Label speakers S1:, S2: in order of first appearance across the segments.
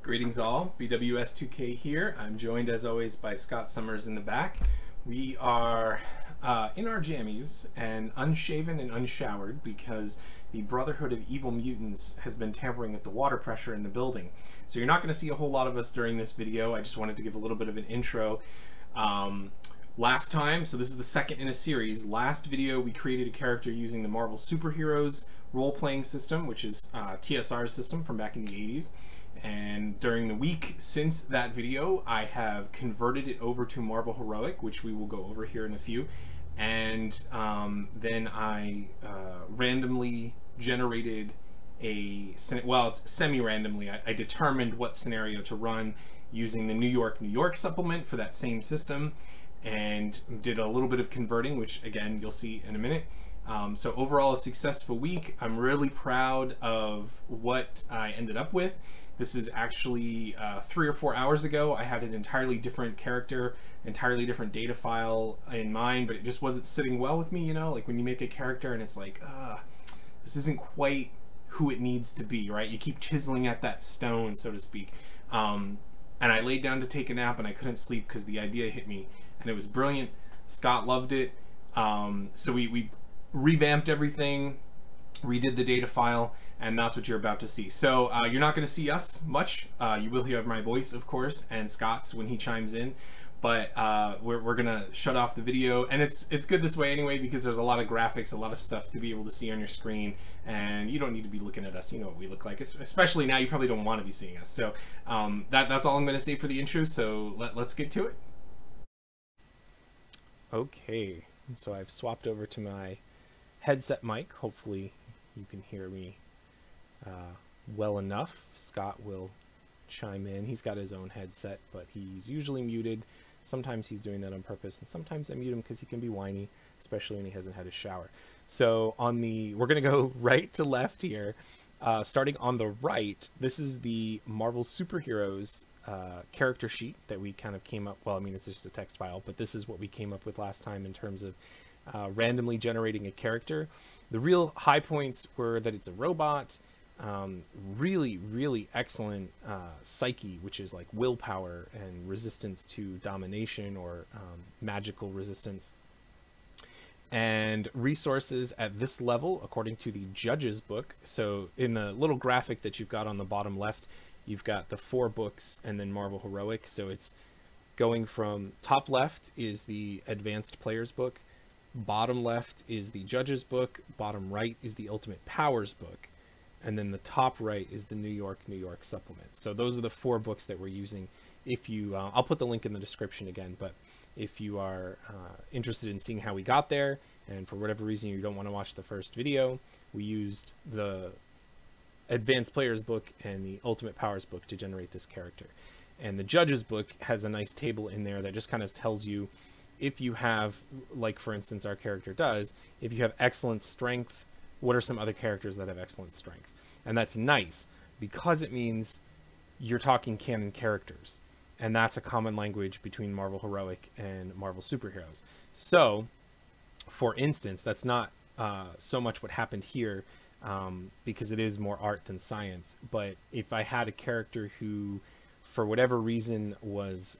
S1: Greetings all, BWS2K here. I'm joined as always by Scott Summers in the back. We are in our jammies and unshaven and unshowered because the Brotherhood of Evil Mutants has been tampering with the water pressure in the building. So you're not going to see a whole lot of us during this video. I just wanted to give a little bit of an intro. Last time, so this is the second in a series, last video we created a character using the Marvel Superheroes role-playing system, which is TSR's system from back in the 80s. And during the week since that video, I have converted it over to Marvel Heroic, which we will go over here in a few. And then I randomly generated semi-randomly, I determined what scenario to run using the New York supplement for that same system, and did a little bit of converting, which again you'll see in a minute. So overall, a successful week. I'm really proud of what I ended up with. This is actually 3 or 4 hours ago. I had an entirely different character, entirely different data file in mind, but it just wasn't sitting well with me, you know? Like when you make a character and it's like, this isn't quite who it needs to be, right? You keep chiseling at that stone, so to speak. And I laid down to take a nap and I couldn't sleep because the idea hit me. And it was brilliant. Scott loved it. So we revamped everything, redid the data file, and that's what you're about to see. So you're not going to see us much. You will hear my voice, of course, and Scott's when he chimes in. But we're going to shut off the video. And it's good this way anyway, because there's a lot of graphics, a lot of stuff to be able to see on your screen. And you don't need to be looking at us. You know what we look like. Especially now, you probably don't want to be seeing us. So that's all I'm going to say for the intro. So let's get to it. Okay, so I've swapped over to my headset mic. Hopefully you can hear me well enough. Scott will chime in. He's got his own headset, but he's usually muted. Sometimes he's doing that on purpose, and sometimes I mute him because he can be whiny, especially when he hasn't had a shower. So we're gonna go right to left here. Starting on the right, this is the Marvel Superheroes character sheet that we kind of came up, well, I mean, it's just a text file, but this is what we came up with last time in terms of randomly generating a character. The real high points were that it's a robot, really excellent psyche, which is like willpower and resistance to domination or magical resistance, and resources at this level according to the judge's book. So in the little graphic that you've got on the bottom left, you've got the 4 books and then Marvel Heroic. So it's going from top left is the advanced players book, bottom left is the judge's book, bottom right is the ultimate powers book, and then the top right is the New York supplement. So those are the 4 books that we're using. If you I'll put the link in the description again, but if you are interested in seeing how we got there, and for whatever reason you don't want to watch the first video, we used the advanced players book and the ultimate powers book to generate this character. And the judge's book has a nice table in there that just kind of tells you if you have, like for instance our character does, if you have excellent strength, what are some other characters that have excellent strength. And that's nice because it means you're talking canon characters, and that's a common language between Marvel Heroic and Marvel Superheroes. So for instance, that's not so much what happened here, because it is more art than science. But if I had a character who for whatever reason was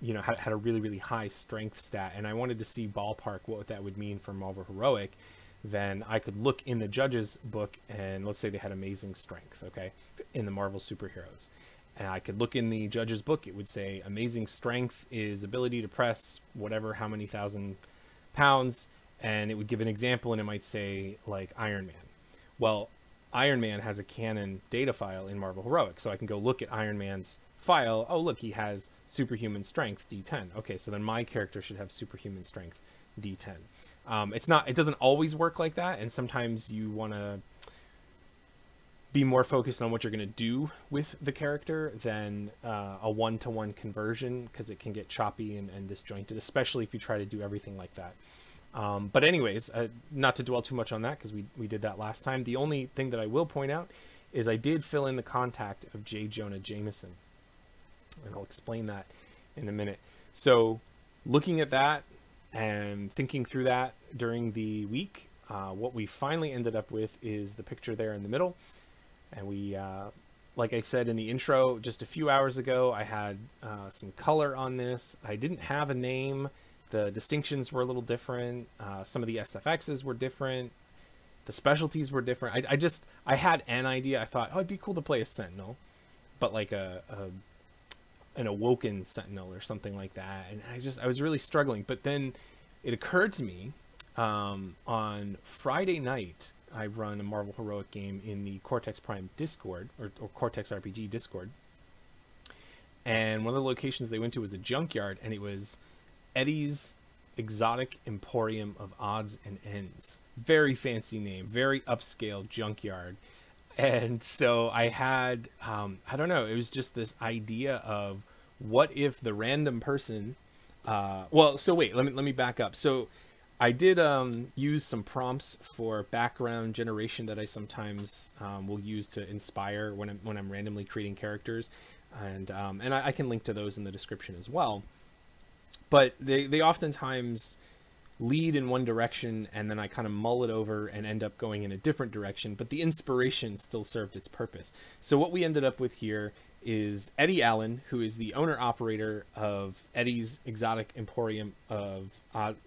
S1: you know, had a really high strength stat, and I wanted to see ballpark what that would mean for Marvel Heroic, then I could look in the judge's book, and let's say they had amazing strength, okay, in the Marvel Superheroes, and I could look in the judge's book, it would say amazing strength is ability to press whatever, how many thousand pounds, and it would give an example, and it might say like Iron Man. Well, Iron Man has a canon data file in Marvel Heroic, so I can go look at Iron Man's file. Oh, look, he has superhuman strength D10. Okay, so then my character should have superhuman strength D10. It doesn't always work like that, and sometimes you want to be more focused on what you're going to do with the character than a one-to-one conversion, because it can get choppy and disjointed, especially if you try to do everything like that. But anyways, not to dwell too much on that because we did that last time. The only thing that I will point out is I did fill in the contact of J. Jonah Jameson, and I'll explain that in a minute. So looking at that and thinking through that during the week, what we finally ended up with is the picture there in the middle, and we like I said in the intro, just a few hours ago, I had some color on this. I didn't have a name. The distinctions were a little different. Some of the SFXs were different. The specialties were different. I had an idea. I thought, oh, it'd be cool to play a Sentinel, but like an awoken Sentinel or something like that. And I was really struggling. But then it occurred to me on Friday night, I run a Marvel Heroic game in the Cortex Prime Discord, or Cortex RPG Discord. And one of the locations they went to was a junkyard, and it was Eddie's Exotic Emporium of Odds and Ends. Very fancy name, very upscale junkyard. And so I had, I don't know, it was just this idea of what if the random person, well, so wait, let me back up. So I did use some prompts for background generation that I sometimes will use to inspire when I'm randomly creating characters, and I can link to those in the description as well. But they oftentimes lead in one direction, and then I kind of mull it over and end up going in a different direction, but the inspiration still served its purpose. So what we ended up with here is Eddie Allen, who is the owner-operator of Eddie's Exotic Emporium of...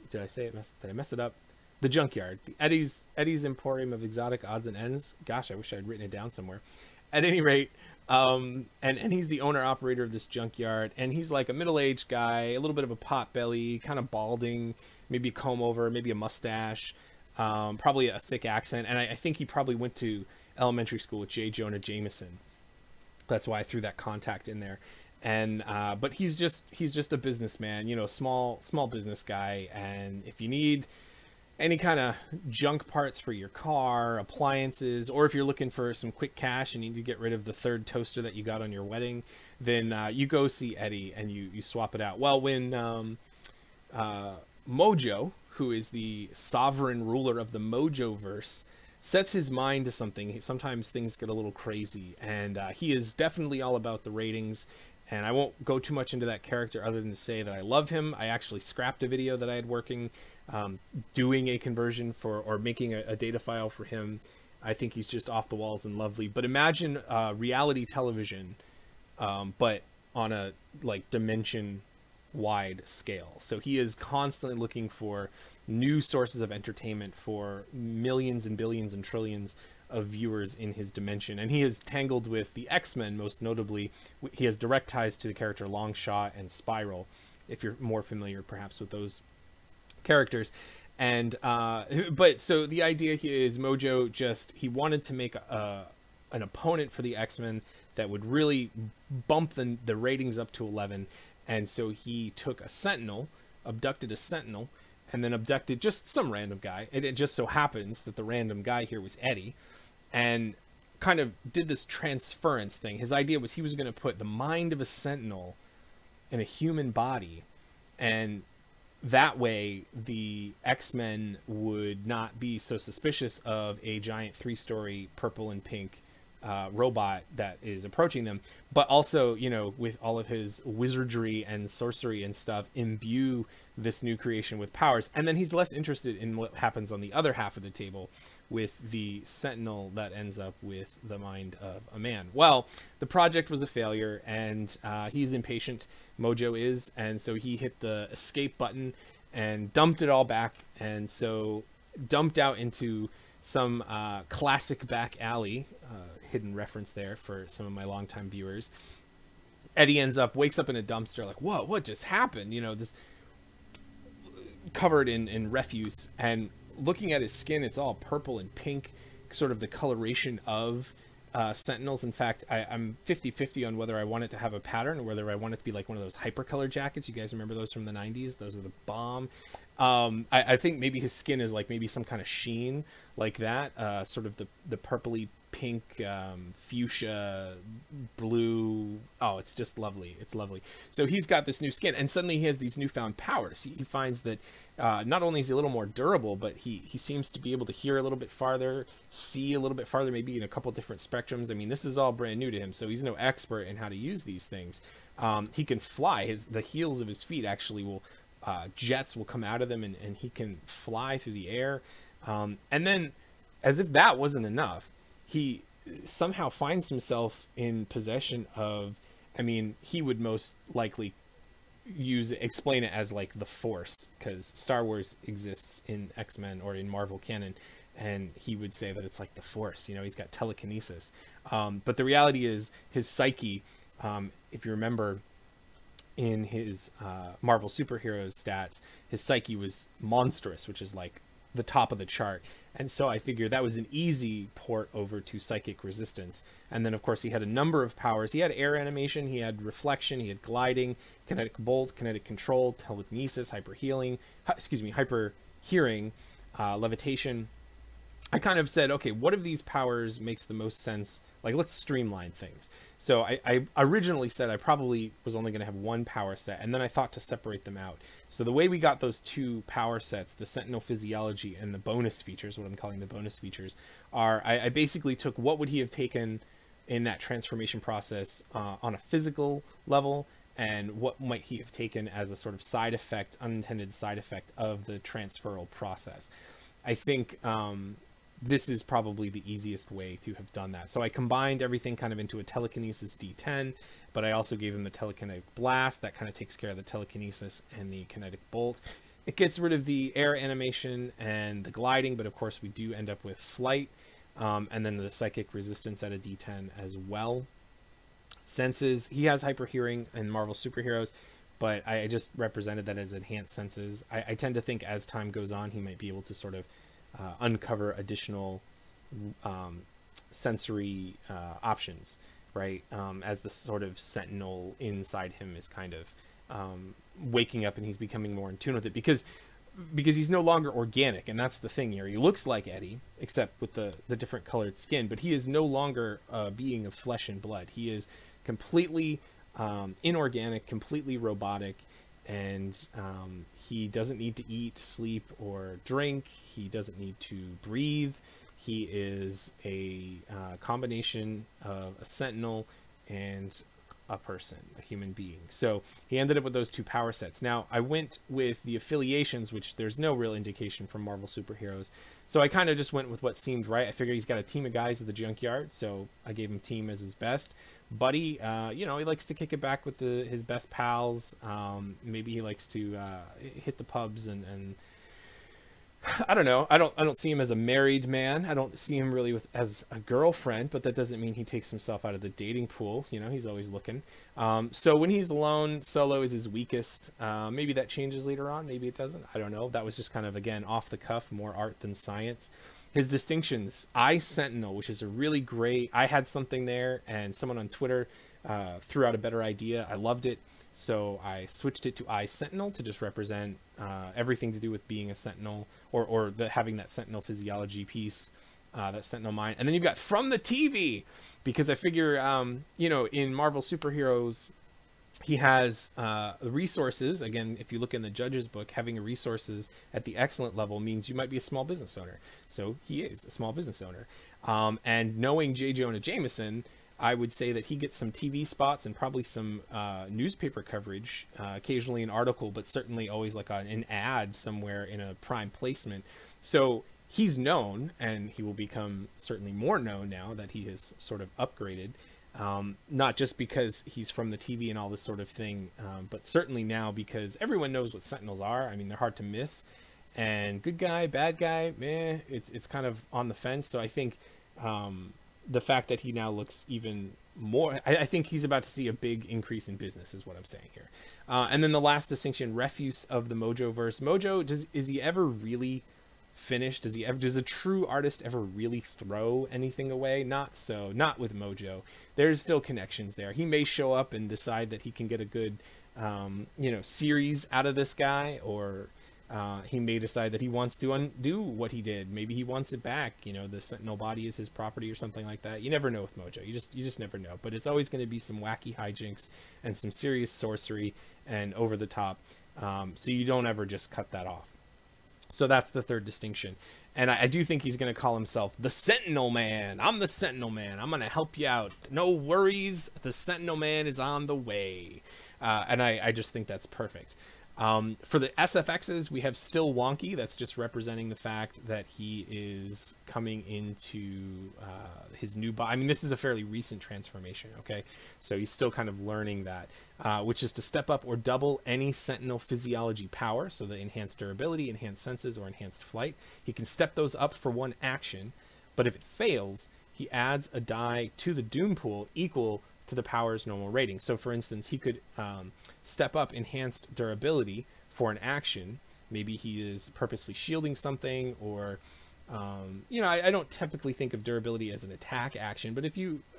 S1: did I say it? Did I mess it up? The Junkyard. Eddie's Emporium of Exotic Odds and Ends. Gosh, I wish I had written it down somewhere. At any rate, and he's the owner-operator of this junkyard, and he's like a middle-aged guy, a little bit of a pot belly, kind of balding, maybe a comb-over, maybe a mustache, probably a thick accent, and I think he probably went to elementary school with J. Jonah Jameson. That's why I threw that contact in there. And but he's just a businessman, you know, small business guy. And if you need any kind of junk parts for your car, appliances, or if you're looking for some quick cash and you need to get rid of the third toaster that you got on your wedding, then you go see Eddie and you swap it out. Well, when Mojo, who is the sovereign ruler of the Mojoverse, sets his mind to something, sometimes things get a little crazy, and he is definitely all about the ratings. And I won't go too much into that character other than to say that I love him. I actually scrapped a video that I had working, doing a conversion for, or making a data file for him. I think he's just off the walls and lovely. But imagine reality television, but on a like dimension wide scale. So he is constantly looking for new sources of entertainment for millions and billions and trillions of viewers in his dimension, and he is tangled with the X-Men. Most notably, he has direct ties to the character Longshot and Spiral, if you're more familiar perhaps with those characters. And but so the idea here is Mojo he wanted to make an opponent for the X-Men that would really bump the ratings up to 11. And so he took a Sentinel, abducted a Sentinel, and then abducted just some random guy. And it just so happens that the random guy here was Eddie, and kind of did this transference thing. His idea was he was going to put the mind of a Sentinel in a human body, and that way the X-Men would not be so suspicious of a giant 3-story purple and pink robot that is approaching them, but also, you know, with all of his wizardry and sorcery and stuff, imbue this new creation with powers. And then he's less interested in what happens on the other half of the table with the Sentinel that ends up with the mind of a man. Well, the project was a failure, and he's impatient, Mojo is, and so he hit the escape button and dumped it all back, and so dumped out into some classic back alley, hidden reference there for some of my longtime viewers. Eddie wakes up in a dumpster like, whoa, what just happened? You know, this covered in refuse, and looking at his skin, it's all purple and pink, sort of the coloration of Sentinels. In fact, I'm 50-50 on whether I want it to have a pattern or whether I want it to be like one of those hypercolor jackets. You guys remember those from the 90s? Those are the bomb. I think maybe his skin is like maybe some kind of sheen like that, sort of the purpley pink, fuchsia blue. Oh, it's just lovely. It's lovely. So he's got this new skin, and suddenly he has these newfound powers. He finds that not only is he a little more durable, but he seems to be able to hear a little bit farther, see a little bit farther, maybe in a couple different spectrums. I mean, this is all brand new to him, so he's no expert in how to use these things. He can fly. The heels of his feet actually will jets will come out of them, and he can fly through the air. And then, as if that wasn't enough, somehow finds himself in possession of, I mean, he would most likely explain it as like the Force, because Star Wars exists in X-Men or in Marvel canon, and he would say that it's like the Force, you know, he's got telekinesis. But the reality is his psyche, if you remember in his Marvel superheroes stats, his psyche was monstrous, which is like the top of the chart. And so I figured that was an easy port over to psychic resistance. And then of course he had a number of powers. He had air animation, he had reflection, he had gliding, kinetic bolt, kinetic control, telekinesis, hyper hearing, levitation. I kind of said, okay, what of these powers makes the most sense? Like, let's streamline things. So I originally said I probably was only going to have one power set, and then I thought to separate them out. So the way we got those two power sets, the Sentinel physiology and the bonus features, what I'm calling the bonus features, are I basically took what would he have taken in that transformation process on a physical level, and what might he have taken as a sort of side effect, unintended side effect of the transferal process. I think this is probably the easiest way to have done that. So I combined everything kind of into a telekinesis D10, but I also gave him the telekinetic blast that kind of takes care of the telekinesis and the kinetic bolt. It gets rid of the air animation and the gliding, but of course we do end up with flight, and then the psychic resistance at a D10 as well. Senses, he has hyper hearing in Marvel superheroes, but I just represented that as enhanced senses. I tend to think as time goes on, he might be able to sort of uncover additional sensory options, right? As the sort of sentinel inside him is kind of waking up, and he's becoming more in tune with it, because he's no longer organic. And that's the thing here. He looks like Eddie, except with the different colored skin, but he is no longer a being of flesh and blood. He is completely inorganic, completely robotic. And he doesn't need to eat, sleep, or drink. He doesn't need to breathe. He is a combination of a sentinel and a person, a human being. So he ended up with those two power sets. Now, I went with the affiliations, which there's no real indication from Marvel superheroes. So I kind of just went with what seemed right. I figured he's got a team of guys at the junkyard, so I gave him team as his best. Buddy, you know, he likes to kick it back with his best pals. Maybe he likes to hit the pubs and I don't know. I don't see him as a married man. I don't see him really as a girlfriend, but that doesn't mean he takes himself out of the dating pool. You know, he's always looking. So when he's alone, solo is his weakest. Maybe that changes later on. Maybe it doesn't. I don't know. That was just kind of, again, off the cuff, more art than science. His distinctions, Eye Sentinel, which is a really great, I had something there and someone on Twitter threw out a better idea. I loved it. So I switched it to Eye Sentinel to just represent everything to do with being a Sentinel, or having that Sentinel physiology piece, that Sentinel mind. And then you've got From the TV, because I figure, you know, in Marvel superheroes, he has resources. Again, if you look in the judge's book, having resources at the excellent level means you might be a small business owner. So he is a small business owner. And knowing J. Jonah Jameson, I would say that he gets some TV spots and probably some newspaper coverage, occasionally an article, but certainly always like an ad somewhere in a prime placement. So he's known, and he will become certainly more known now that he has sort of upgraded. Not just because he's from the TV and all this sort of thing, but certainly now because everyone knows what Sentinels are. I mean, they're hard to miss. And good guy, bad guy, meh, it's kind of on the fence. So I think the fact that he now looks even more, I think he's about to see a big increase in business is what I'm saying here. And then the last distinction, refuse of the Mojo verse. Mojo, is he ever really finished? Does a true artist ever really throw anything away? Not so, not with Mojo. There's still connections there. He may show up and decide that he can get a good you know, series out of this guy, or he may decide that he wants to undo what he did. Maybe he wants it back. You know, the Sentinel body is his property or something like that. You never know with Mojo. You just never know. But it's always going to be some wacky hijinks and some serious sorcery and over the top. So you don't ever just cut that off. So that's the third distinction. And I do think he's going to call himself the Sentinel Man. I'm the Sentinel Man. I'm going to help you out. No worries. The Sentinel Man is on the way. And I just think that's perfect. For the SFXs, we have still wonky. That's just representing the fact that he is coming into his new body. I mean, this is a fairly recent transformation, okay? So he's still kind of learning that, which is to step up or double any Sentinel physiology power, so the enhanced durability, enhanced senses, or enhanced flight. He can step those up for one action, but if it fails, he adds a die to the Doom pool equal to the power's normal rating. So for instance, he could step up enhanced durability for an action. Maybe he is purposely shielding something, or you know, I don't typically think of durability as an attack action, but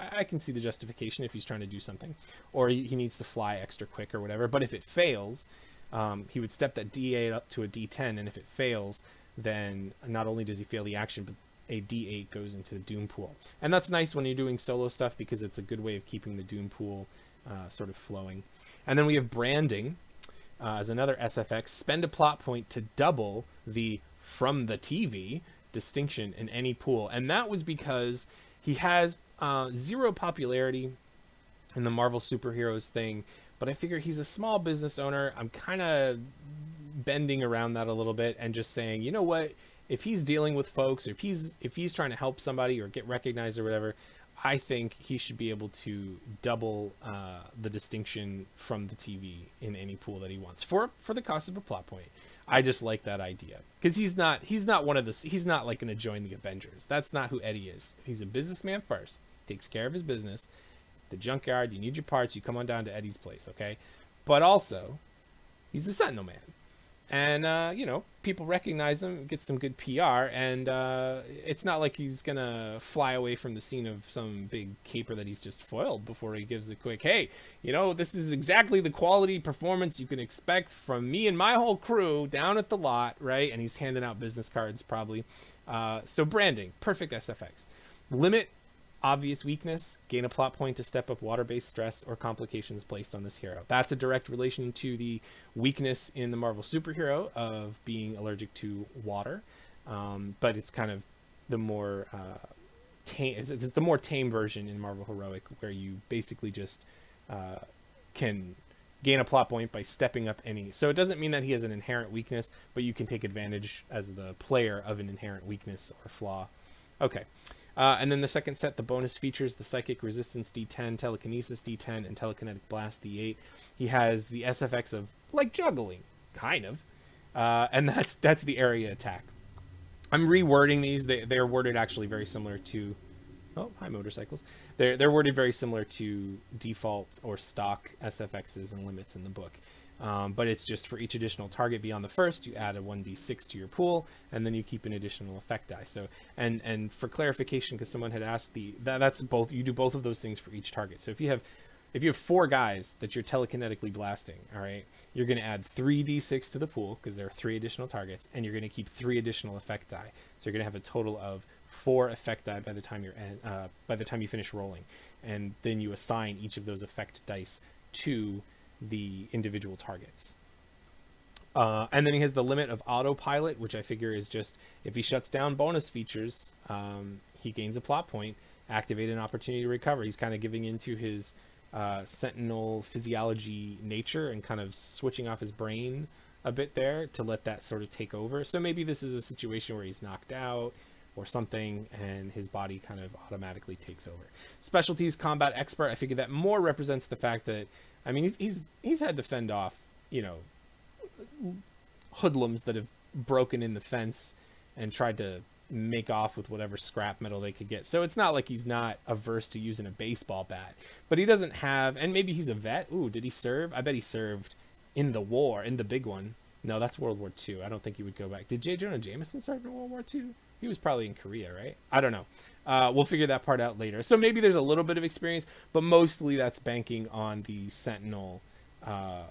S1: I can see the justification if he's trying to do something, or he needs to fly extra quick or whatever. But if it fails, he would step that D8 up to a D10, and if it fails, then not only does he fail the action, but a D8 goes into the Doom pool. And that's nice when you're doing solo stuff, because it's a good way of keeping the Doom pool sort of flowing. And then we have branding as another SFX. Spend a plot point to double the from the TV distinction in any pool. And that was because he has 0 popularity in the Marvel superheroes thing, but I figure he's a small business owner. I'm kind of bending around that a little bit and just saying, you know what, if he's dealing with folks, or if he's trying to help somebody or get recognized or whatever, I think he should be able to double the distinction from the TV in any pool that he wants for the cost of a plot point. I just like that idea, because he's not one of the, he's not like going to join the Avengers. That's not who Eddie is. He's a businessman first, takes care of his business. The junkyard, you need your parts, you come on down to Eddie's place, okay? But also, he's the Sentinel Man. And, you know, people recognize him, get some good PR, and it's not like he's going to fly away from the scene of some big caper that he's just foiled before he gives a quick, hey, you know, this is exactly the quality performance you can expect from me and my whole crew down at the lot, right? And he's handing out business cards, probably. So branding, perfect SFX. Limit obvious weakness, gain a plot point to step up water-based stress or complications placed on this hero. That's a direct relation to the weakness in the Marvel superhero of being allergic to water, but it's kind of the more tame. It's the more tame version in Marvel Heroic, where you basically just can gain a plot point by stepping up any. So it doesn't mean that he has an inherent weakness, but you can take advantage as the player of an inherent weakness or flaw. Okay. And then the second set, the bonus features, the Psychic Resistance D10, Telekinesis D10, and Telekinetic Blast D8. He has the SFX of, like, juggling, kind of. And that's the area attack. I'm rewording these. They're worded actually very similar to... Oh, hi, motorcycles. They're worded very similar to default or stock SFXs and limits in the book. But it's just for each additional target beyond the first, you add a 1d6 to your pool, and then you keep an additional effect die. So, and for clarification, because someone had asked, that's both, you do both of those things for each target. So if you have 4 guys that you're telekinetically blasting, all right, you're going to add 3d6 to the pool, because there are 3 additional targets, and you're going to keep 3 additional effect die. So you're going to have a total of 4 effect die by the time you finish rolling, and then you assign each of those effect dice to the individual targets. And then he has the limit of autopilot, which I figure is just, if he shuts down bonus features, he gains a plot point, activate an opportunity to recover. He's kind of giving into his Sentinel physiology nature and kind of switching off his brain a bit there to let that sort of take over. So maybe this is a situation where he's knocked out or something, and his body kind of automatically takes over. Specialties, combat expert. I figure that more represents the fact that, I mean, he's had to fend off, you know, hoodlums that have broken in the fence and tried to make off with whatever scrap metal they could get. So it's not like he's not averse to using a baseball bat, but he doesn't have, and maybe he's a vet. Ooh, did he serve? I bet he served in the war, in the big one. No, that's World War II. I don't think he would go back. Did J. Jonah Jameson serve in World War II? He was probably in Korea, right? I don't know. We'll figure that part out later. So maybe there's a little bit of experience, but mostly that's banking on the Sentinel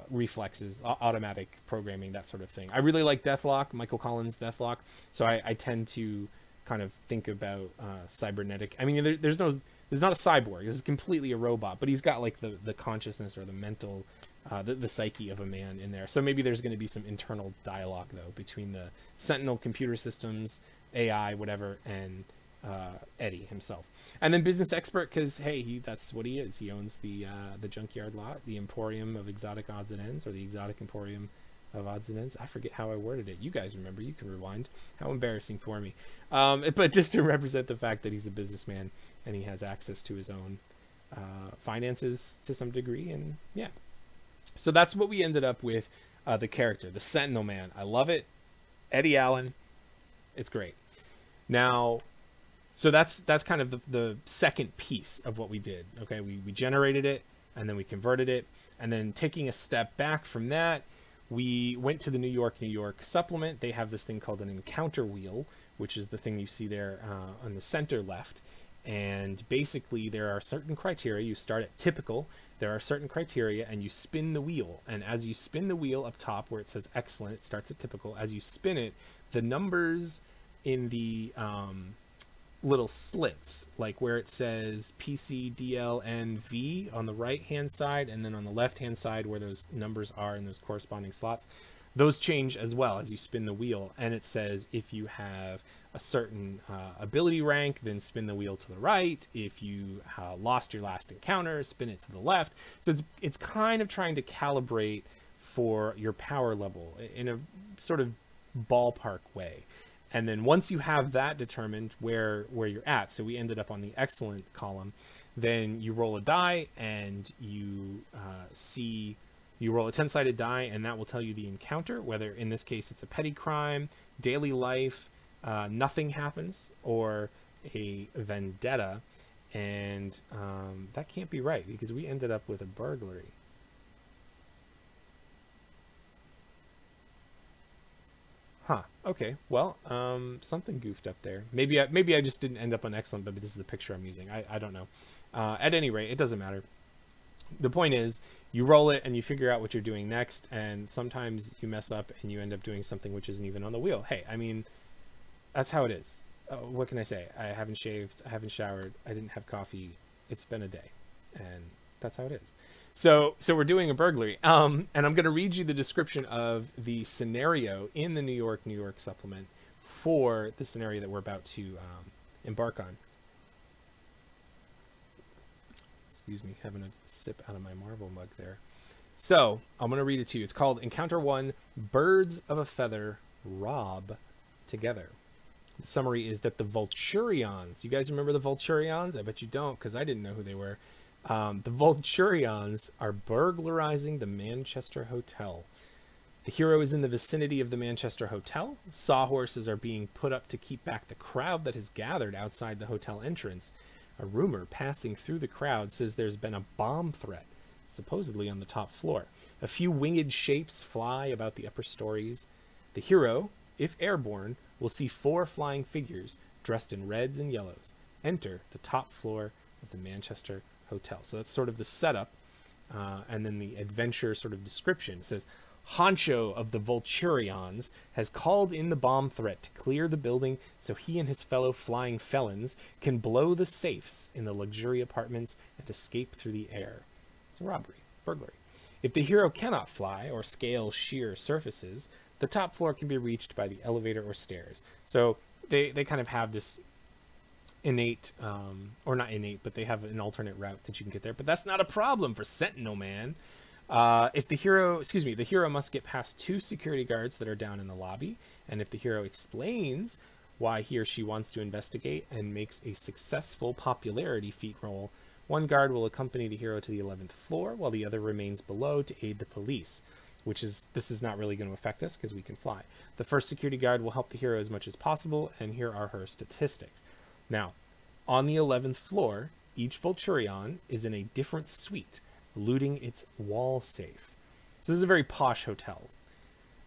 S1: reflexes, automatic programming, that sort of thing. I really like Deathlock, Michael Collins' Deathlock, so I tend to kind of think about cybernetic. I mean, there's not a cyborg. This is completely a robot, but he's got like the consciousness or the mental, the psyche of a man in there. So maybe there's going to be some internal dialogue though between the Sentinel computer systems, AI, whatever, and Eddie himself. And then business expert, because hey, that's what he is. He owns the junkyard lot, the Emporium of Exotic Odds and Ends, or the Exotic Emporium of odds and ends. I forget how I worded it. You guys remember. You can rewind. How embarrassing for me. But just to represent the fact that he's a businessman and he has access to his own finances to some degree. And yeah. So that's what we ended up with, the character, the Sentinel Man. I love it. Eddie Allen. It's great. Now, so that's kind of the second piece of what we did. Okay, we generated it, and then we converted it, and then taking a step back from that, we went to the New York supplement. They have this thing called an encounter wheel, which is the thing you see there on the center left. And basically there are certain criteria. You start at typical. There are certain criteria, and you spin the wheel. And as you spin the wheel up top where it says excellent, it starts at typical. As you spin it, the numbers in the little slits, like where it says PC, DL, and V on the right hand side, and then on the left hand side where those numbers are in those corresponding slots, those change as well as you spin the wheel. And it says if you have a certain ability rank, then spin the wheel to the right. If you lost your last encounter, spin it to the left. So it's kind of trying to calibrate for your power level in a sort of ballpark way. And then once you have that determined where you're at, so we ended up on the excellent column, then you roll a die and you you roll a 10-sided die, and that will tell you the encounter, whether in this case it's a petty crime, daily life, nothing happens, or a vendetta. And that can't be right because we ended up with a burglary. Huh. Okay. Well, something goofed up there. Maybe I just didn't end up on excellent, but this is the picture I'm using. I don't know. At any rate, it doesn't matter. The point is, you roll it and you figure out what you're doing next, and sometimes you mess up and you end up doing something which isn't even on the wheel. Hey, I mean, that's how it is. What can I say? I haven't shaved. I haven't showered. I didn't have coffee. It's been a day, and that's how it is. So we're doing a burglary. And I'm going to read you the description of the scenario in the New York supplement for the scenario that we're about to embark on. Excuse me, having a sip out of my Marvel mug there. So I'm going to read it to you. It's called Encounter 1, Birds of a Feather Rob Together. The summary is that the Vulturions, you guys remember the Vulturions? I bet you don't, because I didn't know who they were. The Vulturions are burglarizing the Manchester Hotel. The hero is in the vicinity of the Manchester Hotel. Sawhorses are being put up to keep back the crowd that has gathered outside the hotel entrance. A rumor passing through the crowd says there's been a bomb threat, supposedly on the top floor. A few winged shapes fly about the upper stories. The hero, if airborne, will see 4 flying figures dressed in reds and yellows enter the top floor of the Manchester Hotel. So that's sort of the setup, and then the adventure sort of description. It says, Honcho of the Vulturions has called in the bomb threat to clear the building so he and his fellow flying felons can blow the safes in the luxury apartments and escape through the air. It's a robbery, burglary. If the hero cannot fly or scale sheer surfaces, the top floor can be reached by the elevator or stairs. So they kind of have this innate, or not innate, but they have an alternate route that you can get there. But that's not a problem for Sentinel Man. If the hero must get past 2 security guards that are down in the lobby. And if the hero explains why he or she wants to investigate and makes a successful popularity feat roll, 1 guard will accompany the hero to the 11th floor while the other remains below to aid the police. This is not really going to affect us because we can fly. The first security guard will help the hero as much as possible, and here are her statistics. Now, on the 11th floor, each Vulturion is in a different suite, looting its wall safe. So this is a very posh hotel.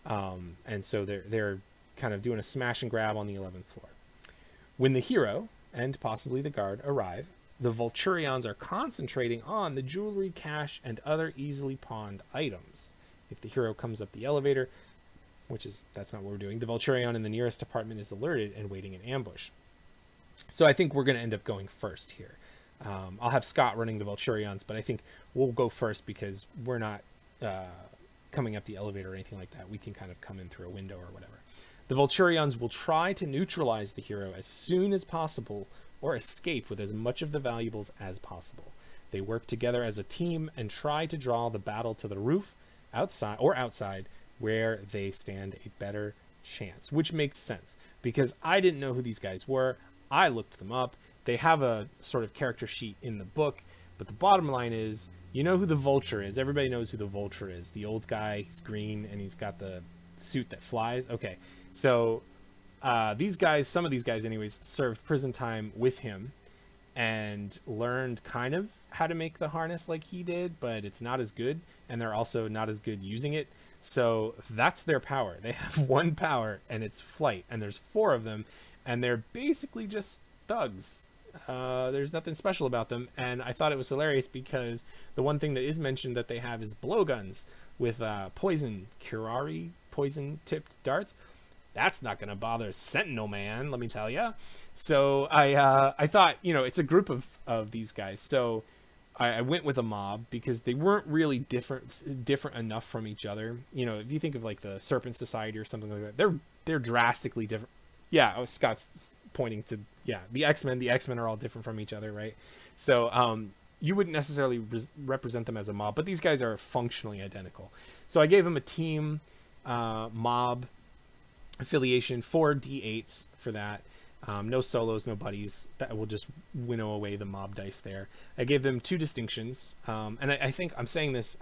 S1: And so they're kind of doing a smash and grab on the 11th floor. When the hero, and possibly the guard, arrive, the Vulturions are concentrating on the jewelry, cash, and other easily pawned items. If the hero comes up the elevator, that's not what we're doing, the Vulturion in the nearest apartment is alerted and waiting in ambush. So I think we're going to end up going first here. I'll have Scott running the Vulturions, but I think we'll go first because we're not coming up the elevator or anything like that. We can kind of come in through a window or whatever. The Vulturions will try to neutralize the hero as soon as possible or escape with as much of the valuables as possible. They work together as a team and try to draw the battle to the roof, outside, where they stand a better chance, which makes sense because I didn't know who these guys were. I looked them up. They have a sort of character sheet in the book, but the bottom line is, you know who the Vulture is. Everybody knows who the Vulture is. The old guy, he's green, and he's got the suit that flies. Okay, so these guys, some of these guys anyways, served prison time with him and learned kind of how to make the harness like he did, but it's not as good, and they're also not as good using it. So that's their power. They have one power, and it's flight, and there's 4 of them, and they're basically just thugs. There's nothing special about them, and I thought it was hilarious because the one thing that is mentioned that they have is blowguns with poison tipped darts. That's not gonna bother Sentinel Man, let me tell you. So I thought, you know, it's a group of these guys, so I went with a mob because they weren't really different enough from each other. You know, if you think of like the Serpent Society or something like that, they're drastically different. Yeah, Scott's pointing to, yeah, the X-Men. The X-Men are all different from each other, right? So you wouldn't necessarily represent them as a mob, but these guys are functionally identical. So I gave them a team mob affiliation, 4 D8s for that. No solos, no buddies. That will just winnow away the mob dice there. I gave them 2 distinctions, and I think I'm saying this,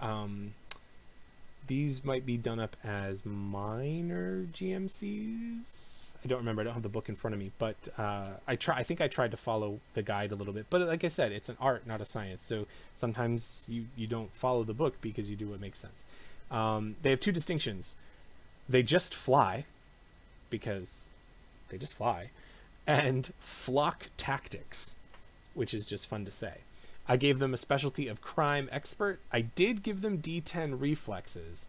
S1: these might be done up as minor GMCs. I don't remember. I don't have the book in front of me, but I think I tried to follow the guide a little bit. But like I said, it's an art, not a science. So sometimes you don't follow the book because you do what makes sense. They have 2 distinctions. They just fly, because they just fly, and flock tactics, which is just fun to say. I gave them a specialty of crime expert. I did give them D10 reflexes,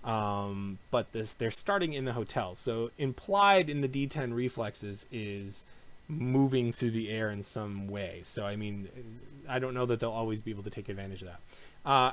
S1: but they're starting in the hotel. So implied in the D10 reflexes is moving through the air in some way. So, I mean, I don't know that they'll always be able to take advantage of that.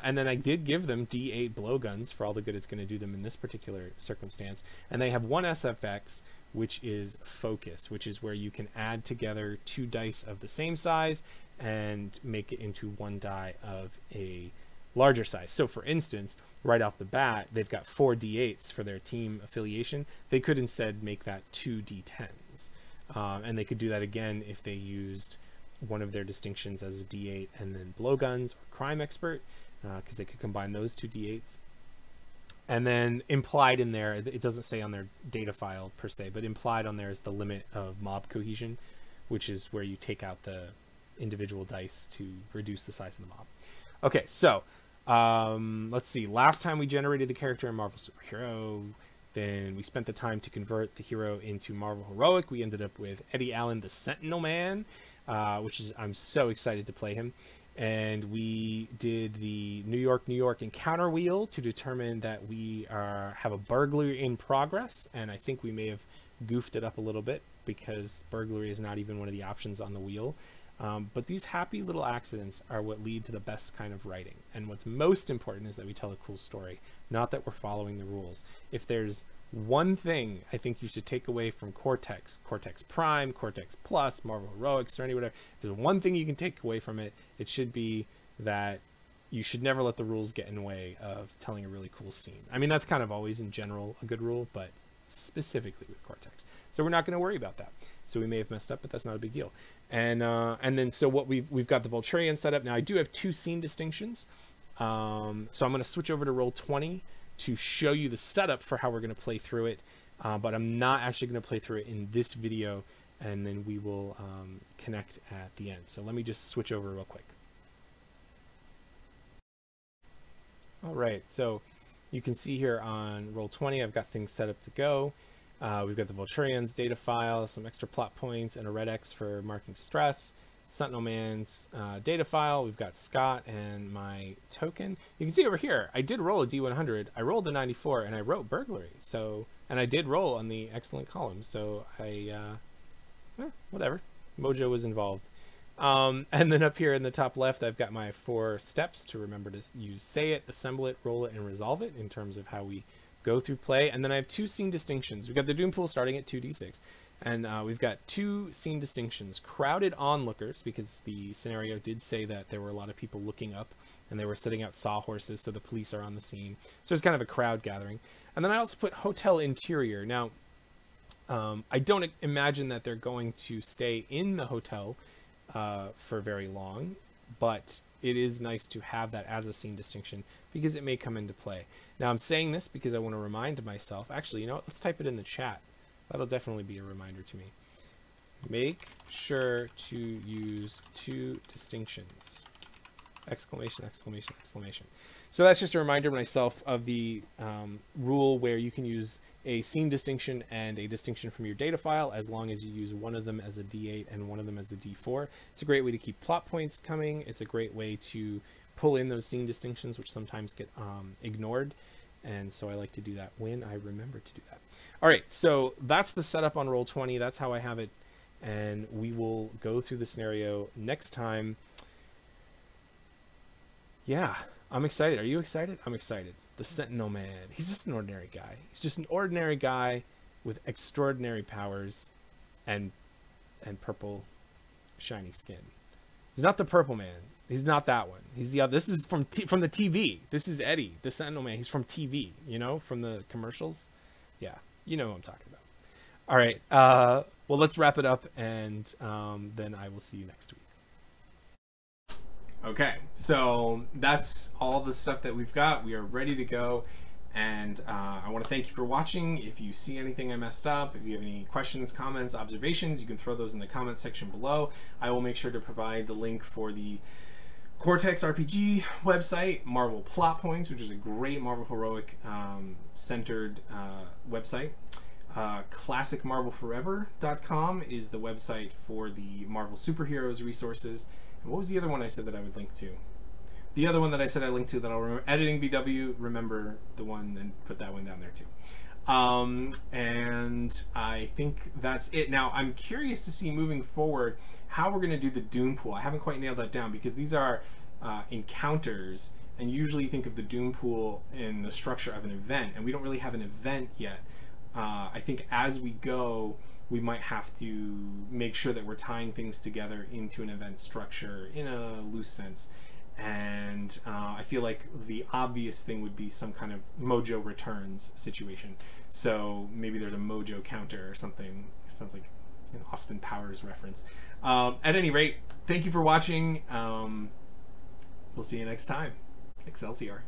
S1: And then I did give them D8 blowguns for all the good it's going to do them in this particular circumstance. And they have 1 SFX, which is focus, which is where you can add together 2 dice of the same size and make it into 1 die of a larger size. So for instance, right off the bat, they've got 4 D8s for their team affiliation. They could instead make that 2 D10s. And they could do that again if they used one of their distinctions as a D8 and then blowguns or crime expert, because they could combine those 2 D8s. And then implied in there, it doesn't say on their data file per se, but implied on there is the limit of mob cohesion, which is where you take out the individual dice to reduce the size of the mob. Okay, so let's see. Last time we generated the character in Marvel Superhero, then we spent the time to convert the hero into Marvel Heroic. We ended up with Eddie Allen, the Sentinel Man, which is, I'm so excited to play him. And we did the New York encounter wheel to determine that we have a burglary in progress. And I think we may have goofed it up a little bit because burglary is not even one of the options on the wheel. But these happy little accidents are what lead to the best kind of writing. And what's most important is that we tell a cool story, not that we're following the rules. If there's one thing I think you should take away from Cortex Prime, Cortex Plus, Marvel Heroics, Serenity, whatever, if there's one thing you can take away from it, it should be that you should never let the rules get in the way of telling a really cool scene. I mean, that's kind of always in general a good rule, but specifically with Cortex. So we're not going to worry about that. So we may have messed up, but that's not a big deal. And then so what we've got the Vulturian set up. Now I do have 2 scene distinctions. So I'm going to switch over to roll 20 to show you the setup for how we're going to play through it. But I'm not actually going to play through it in this video, and then we will connect at the end. So let me just switch over real quick. All right, so you can see here on roll 20, I've got things set up to go. We've got the Vulturian's data file, some extra plot points, and a red X for marking stress. Sentinel Man's data file. We've got Scott and my token. You can see over here, I did roll a D100. I rolled a 94 and I wrote burglary. So, and I did roll on the excellent column. So whatever. Mojo was involved. And then up here in the top left, I've got my 4 steps to remember to use say it, assemble it, roll it, and resolve it in terms of how we go through play. And then I have 2 scene distinctions. We've got the Doom Pool starting at 2d6. And we've got 2 scene distinctions. Crowded onlookers, because the scenario did say that there were a lot of people looking up and they were setting out sawhorses, so the police are on the scene. So it's kind of a crowd gathering. And then I also put hotel interior. Now, I don't imagine that they're going to stay in the hotel for very long, but it is nice to have that as a scene distinction because it may come into play. Now, I'm saying this because I want to remind myself. Actually, you know what? Let's type it in the chat. That'll definitely be a reminder to me. Make sure to use 2 distinctions. Exclamation, exclamation, exclamation. So that's just a reminder to myself of the rule where you can use a scene distinction and a distinction from your data file as long as you use one of them as a D8 and one of them as a D4. It's a great way to keep plot points coming. It's a great way to pull in those scene distinctions, which sometimes get ignored. And so I like to do that when I remember to do that. All right, so that's the setup on Roll20. That's how I have it. And we will go through the scenario next time. Yeah, I'm excited. Are you excited? I'm excited. The Sentinel man. He's just an ordinary guy. He's just an ordinary guy with extraordinary powers and purple shiny skin. He's not the purple man. He's not that one. He's the other. This is from the TV. This is Eddie, the Sentinel man. He's from TV, you know, from the commercials. Yeah, you know what I'm talking about. All right. Well, let's wrap it up, and then I will see you next week. Okay, so that's all the stuff that we've got. We are ready to go, and I want to thank you for watching. If you see anything I messed up, if you have any questions, comments, observations, you can throw those in the comment section below. I will make sure to provide the link for the Cortex RPG website, Marvel Plot Points, which is a great Marvel Heroic centered website. ClassicMarvelForever.com is the website for the Marvel Superheroes resources. And what was the other one I said that I would link to? The other one that I said I linked to that I'll remember, Editing BW, remember the one and put that one down there too. And I think that's it. Now, I'm curious to see moving forward how we're going to do the Doom Pool. I haven't quite nailed that down because these are encounters, and usually you think of the Doom Pool in the structure of an event, and we don't really have an event yet. I think as we go, we might have to make sure that we're tying things together into an event structure in a loose sense. And I feel like the obvious thing would be some kind of Mojo returns situation. So maybe there's a Mojo counter or something. It sounds like an Austin Powers reference. At any rate, thank you for watching. We'll see you next time. Excelsior.